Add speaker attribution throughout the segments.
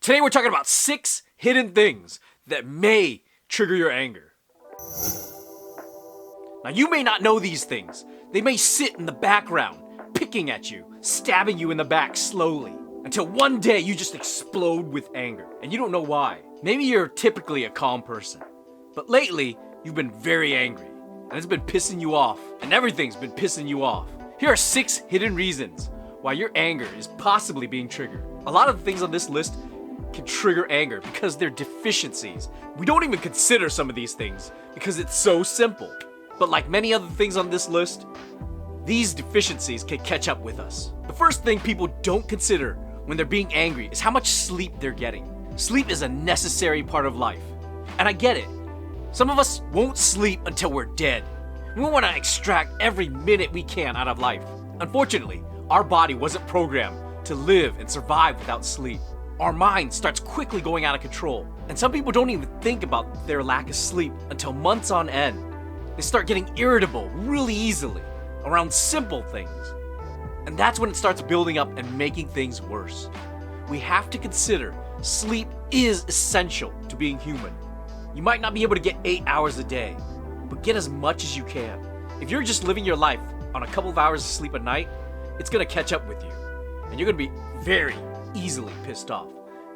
Speaker 1: Today we're talking about 6 hidden things that may trigger your anger. Now you may not know these things. They may sit in the background, picking at you, stabbing you in the back slowly, until one day you just explode with anger, and you don't know why. Maybe you're typically a calm person, but lately you've been very angry, and it's been pissing you off, and everything's been pissing you off. Here are 6 hidden reasons why your anger is possibly being triggered. A lot of the things on this list can trigger anger because they're deficiencies. We don't even consider some of these things because it's so simple. But like many other things on this list, these deficiencies can catch up with us. The first thing people don't consider when they're being angry is how much sleep they're getting. Sleep is a necessary part of life. And I get it. Some of us won't sleep until we're dead. We want to extract every minute we can out of life. Unfortunately, our body wasn't programmed to live and survive without sleep. Our mind starts quickly going out of control. And some people don't even think about their lack of sleep until months on end. They start getting irritable really easily around simple things. And that's when it starts building up and making things worse. We have to consider sleep is essential to being human. You might not be able to get 8 hours a day, but get as much as you can. If you're just living your life on a couple of hours of sleep a night, it's gonna catch up with you. And you're gonna be very easily pissed off,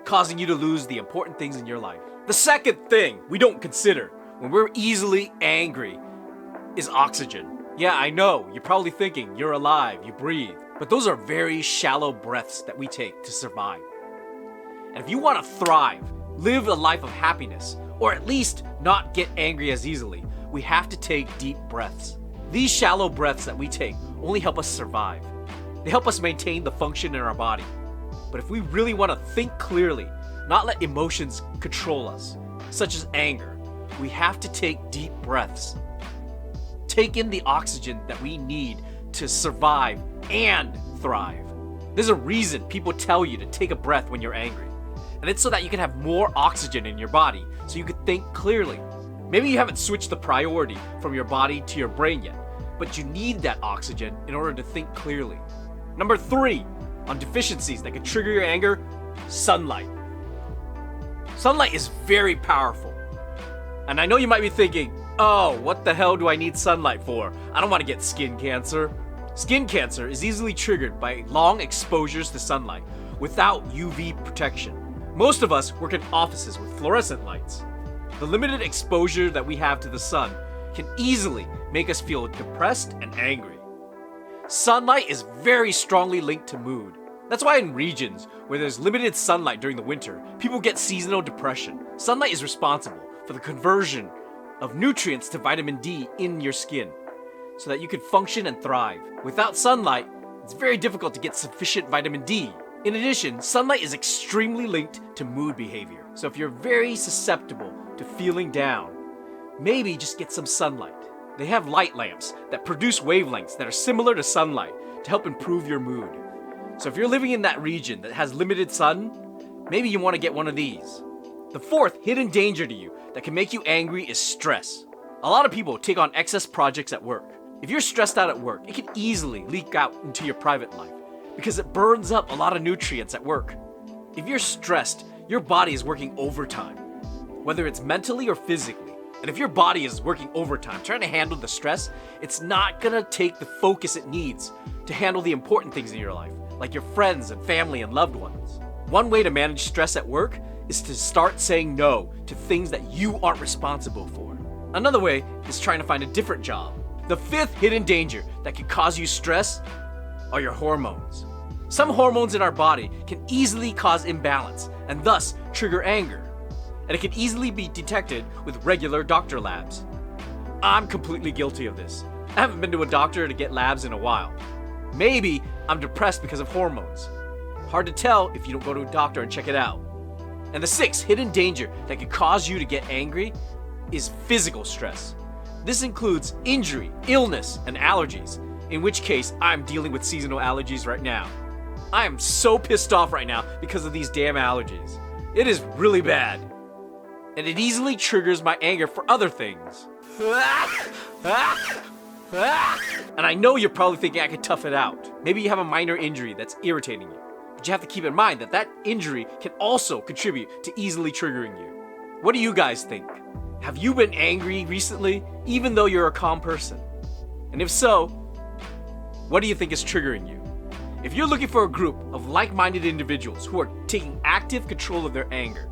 Speaker 1: causing you to lose the important things in your life. The second thing we don't consider when we're easily angry is oxygen. Yeah, I know, you're probably thinking you're alive, you breathe, but those are very shallow breaths that we take to survive. And if you want to thrive, live a life of happiness, or at least not get angry as easily, we have to take deep breaths. These shallow breaths that we take only help us survive. They help us maintain the function in our body. But if we really want to think clearly, not let emotions control us, such as anger, we have to take deep breaths. Take in the oxygen that we need to survive and thrive. There's a reason people tell you to take a breath when you're angry. And it's so that you can have more oxygen in your body, so you can think clearly. Maybe you haven't switched the priority from your body to your brain yet, but you need that oxygen in order to think clearly. Number 3, on deficiencies that can trigger your anger, sunlight. Sunlight is very powerful. And I know you might be thinking, oh, what the hell do I need sunlight for? I don't want to get skin cancer. Skin cancer is easily triggered by long exposures to sunlight without UV protection. Most of us work in offices with fluorescent lights. The limited exposure that we have to the sun can easily make us feel depressed and angry. Sunlight is very strongly linked to mood. That's why in regions where there's limited sunlight during the winter, people get seasonal depression. Sunlight is responsible for the conversion of nutrients to vitamin D in your skin so that you can function and thrive. Without sunlight, it's very difficult to get sufficient vitamin D. In addition, sunlight is extremely linked to mood behavior. So if you're very susceptible to feeling down, maybe just get some sunlight. They have light lamps that produce wavelengths that are similar to sunlight to help improve your mood. So if you're living in that region that has limited sun, maybe you want to get one of these. The 4th hidden danger to you that can make you angry is stress. A lot of people take on excess projects at work. If you're stressed out at work, it can easily leak out into your private life because it burns up a lot of nutrients at work. If you're stressed, your body is working overtime, whether it's mentally or physically. And if your body is working overtime trying to handle the stress, it's not gonna take the focus it needs to handle the important things in your life, like your friends and family and loved ones. One way to manage stress at work is to start saying no to things that you aren't responsible for. Another way is trying to find a different job. The 5th hidden danger that can cause you stress are your hormones. Some hormones in our body can easily cause imbalance and thus trigger anger. And it can easily be detected with regular doctor labs. I'm completely guilty of this. I haven't been to a doctor to get labs in a while. Maybe I'm depressed because of hormones. Hard to tell if you don't go to a doctor and check it out. And the 6th hidden danger that can cause you to get angry is physical stress. This includes injury, illness, and allergies, in which case I'm dealing with seasonal allergies right now. I am so pissed off right now because of these damn allergies. It is really bad. And it easily triggers my anger for other things. And I know you're probably thinking I could tough it out. Maybe you have a minor injury that's irritating you. But you have to keep in mind that that injury can also contribute to easily triggering you. What do you guys think? Have you been angry recently, even though you're a calm person? And if so, what do you think is triggering you? If you're looking for a group of like-minded individuals who are taking active control of their anger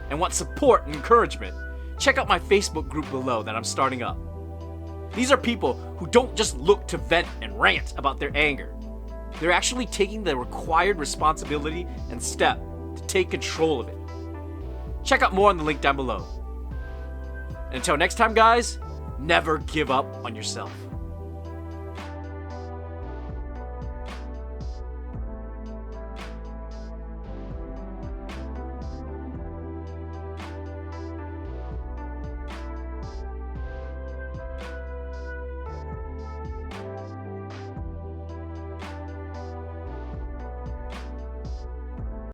Speaker 1: and want support and encouragement, check out my Facebook group below that I'm starting up. These are people who don't just look to vent and rant about their anger. They're actually taking the required responsibility and step to take control of it. Check out more on the link down below. And until next time, guys, never give up on yourself.